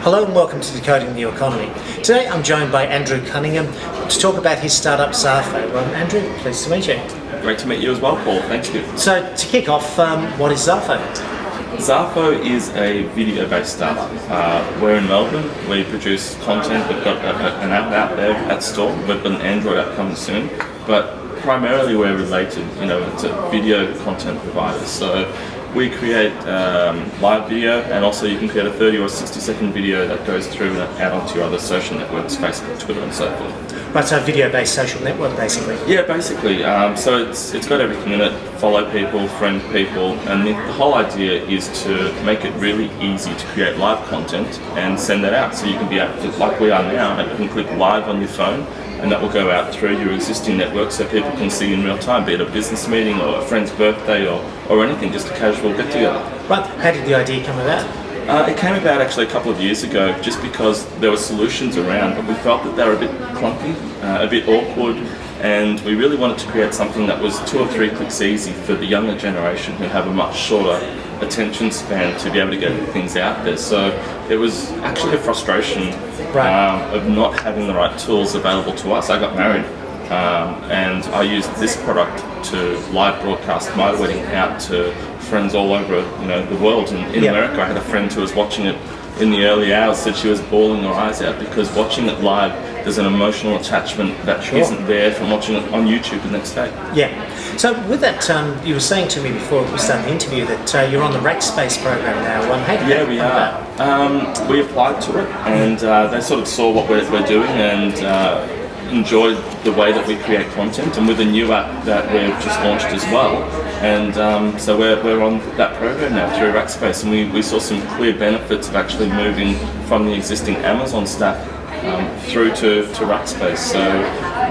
Hello and welcome to Decoding the Economy. Today I'm joined by Andrew Cunningham to talk about his startup Zarfo. Andrew, pleased to meet you. Great to meet you as well, Paul. Thank you. So to kick off, what is Zarfo? Zarfo is a video-based startup. We're in Melbourne. We produce content. We've got an app out there at store. We've got an Android app coming soon. But primarily we're related, to video content providers. So we create live video, and also you can create a 30 or 60-second video that goes through and out onto your other social networks, Facebook, Twitter, and so forth. Right, so video-based social network, basically. Yeah, basically. So it's got everything in it. Follow people, friend people, and the whole idea is to make it really easy to create live content and send that out. So you can be like we are now, and you can click live on your phone, and that will go out through your existing network so people can see in real time, be it a business meeting or a friend's birthday or anything, just a casual get-together. Right, how did the idea come about? It came about actually a couple of years ago, just because there were solutions around, but we felt that they were a bit clunky, a bit awkward, and we really wanted to create something that was 2 or 3 clicks easy for the younger generation who have a much shorter attention span to be able to get things out there. So it was actually a frustration of not having the right tools available to us. I got married and I used this product to live broadcast my wedding out to friends all over the world. In America, I had a friend who was watching it in the early hours, said she was bawling her eyes out because watching it live, there's an emotional attachment that isn't there from watching it on YouTube the next day. Yeah. So with that, you were saying to me before we started the interview that you're on the Rackspace program now. Yeah, we are. We applied to it, and they sort of saw what we're doing and enjoyed the way that we create content, and with a new app that we've just launched as well. And so we're on that program now through Rackspace, and we saw some clear benefits of actually moving from the existing Amazon stack through to Rackspace. So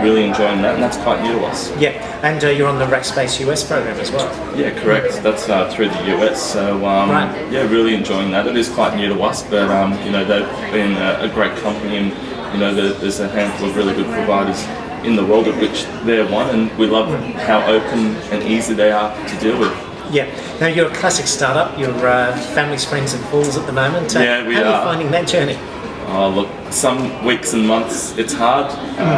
really enjoying that, and that's quite new to us. Yeah, and you're on the Rackspace US program as well. Yeah, correct. That's through the US. So yeah, really enjoying that. It is quite new to us, but they've been a great company, and there's a handful of really good providers in the world, of which they're one, and we love how open and easy they are to deal with. Yeah. Now you're a classic startup. You're families, friends, and fools at the moment. Yeah, we are. How are you finding that journey? Oh, look, some weeks and months it's hard.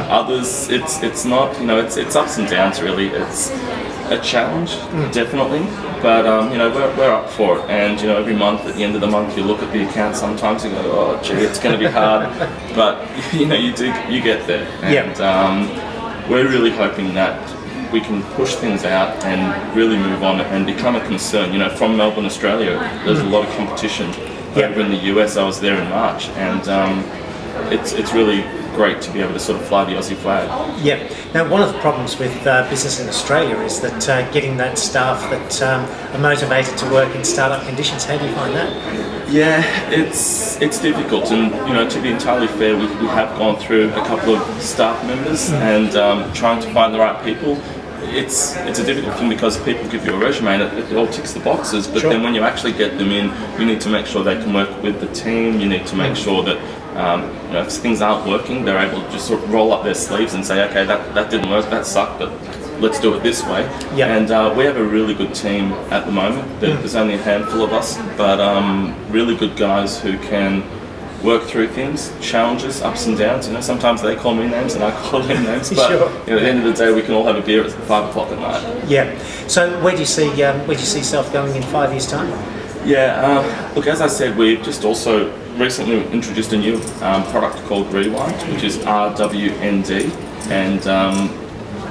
Others, it's not. It's ups and downs. Really, it's a challenge, definitely. But we're up for it. And every month, at the end of the month, you look at the account. Sometimes you go, oh, gee, it's going to be hard. But you get there. And we're really hoping that we can push things out and really move on and become a concern. From Melbourne, Australia, there's a lot of competition. Over in the US, I was there in March, and it's really great to be able to sort of fly the Aussie flag. Yeah. Now, one of the problems with business in Australia is that getting that staff that are motivated to work in startup conditions. How do you find that? Yeah, it's difficult, and to be entirely fair, we have gone through a couple of staff members and trying to find the right people. It's a difficult thing because people give you a resume and it all ticks the boxes, but then when you actually get them in, you need to make sure they can work with the team. You need to make sure that if things aren't working, they're able to just sort of roll up their sleeves and say, okay, that didn't work, that sucked, but let's do it this way. And we have a really good team at the moment. There's only a handful of us, but really good guys who can work through things, challenges, ups and downs. Sometimes they call me names and I call them names, but at the end of the day, we can all have a beer at 5 o'clock at night. Yeah. So where do you see yourself going in 5 years' time? Yeah. Look, as I said, we've just also recently introduced a new product called Rewind, which is RWND, and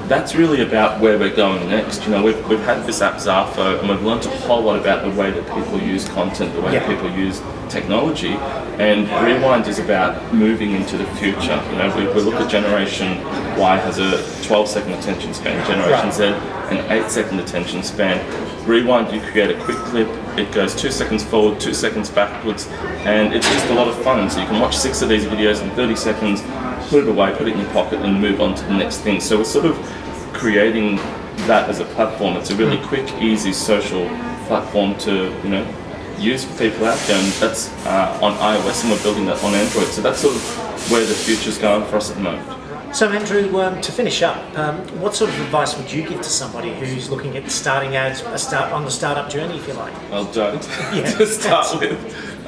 that's really about where we're going next. We've had this app Zarfo, and we've learned a whole lot about the way that people use content, the way that people use technology, and Rewind is about moving into the future. We look at Generation Y has a 12-second attention span, Generation Z an 8-second attention span. Rewind, you create a quick clip, it goes 2 seconds forward, 2 seconds backwards, and it's just a lot of fun. So you can watch 6 of these videos in 30 seconds, put it away, put it in your pocket, and move on to the next thing. So we're sort of creating that as a platform. It's a really quick, easy social platform to use for people out there, and that's on iOS, and we're building that on Android. So that's sort of where the future's going for us at the moment. So Andrew, to finish up, what sort of advice would you give to somebody who's looking at starting out on the startup journey, if you like? Well, don't to start with.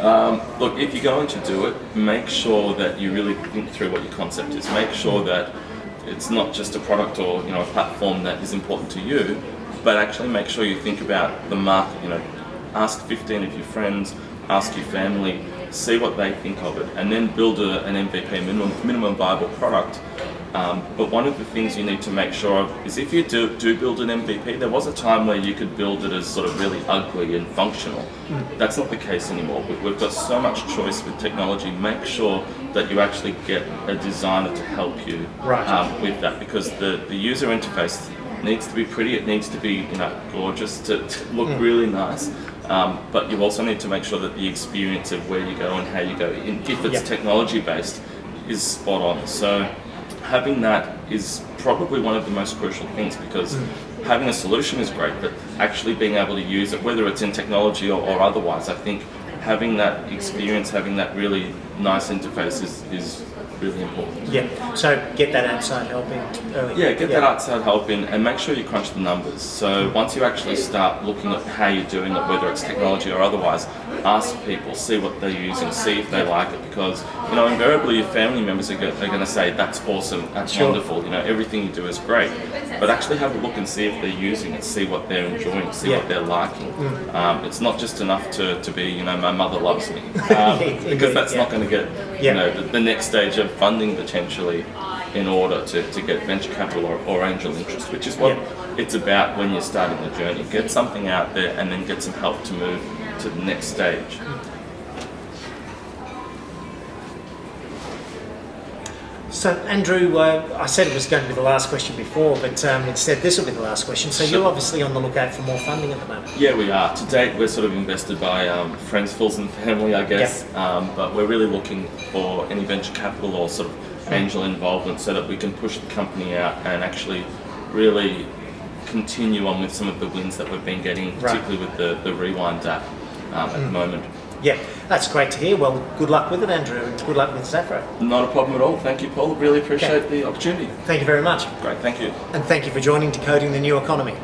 Look, if you're going to do it, make sure that you really think through what your concept is. Make sure that it's not just a product or a platform that is important to you, but actually make sure you think about the market. Ask 15 of your friends, ask your family, see what they think of it, and then build an MVP, minimum viable product. But one of the things you need to make sure of is if you do build an MVP, there was a time where you could build it as sort of really ugly and functional. That's not the case anymore. We've got so much choice with technology. Make sure that you actually get a designer to help you with that, because the user interface needs to be pretty. It needs to be gorgeous to look really nice. But you also need to make sure that the experience of where you go and how you go, if it's technology based, is spot on. So having that is probably one of the most crucial things, because having a solution is great, but actually being able to use it, whether it's in technology or otherwise, I think having that experience, having that really nice interface is really important. Yeah, so get that outside help in early. Yeah, get that outside help in and make sure you crunch the numbers. So once you actually start looking at how you're doing it, whether it's technology or otherwise, ask people, see what they're using, see if they like it, because invariably your family members are going to say, that's awesome, that's wonderful, everything you do is great. But actually have a look and see if they're using it, see what they're enjoying, see what they're liking. It's not just enough to be, my mother loves me, because that's not going to get the next stage of funding potentially in order to get venture capital or angel interest, which is what it's about when you're starting the journey. Get something out there and then get some help to move to the next stage. So Andrew, I said it was going to be the last question before, but instead this will be the last question. So you're obviously on the lookout for more funding at the moment. Yeah, we are. To date, we're sort of invested by friends, fools and family, I guess. But we're really looking for any venture capital or sort of angel involvement so that we can push the company out and actually really continue on with some of the wins that we've been getting, particularly with the Rewind app at the moment. Yeah, that's great to hear. Well, good luck with it, Andrew, and good luck with Zarfo. Not a problem at all. Thank you, Paul. Really appreciate the opportunity. Thank you very much. Great, thank you. And thank you for joining Decoding the New Economy.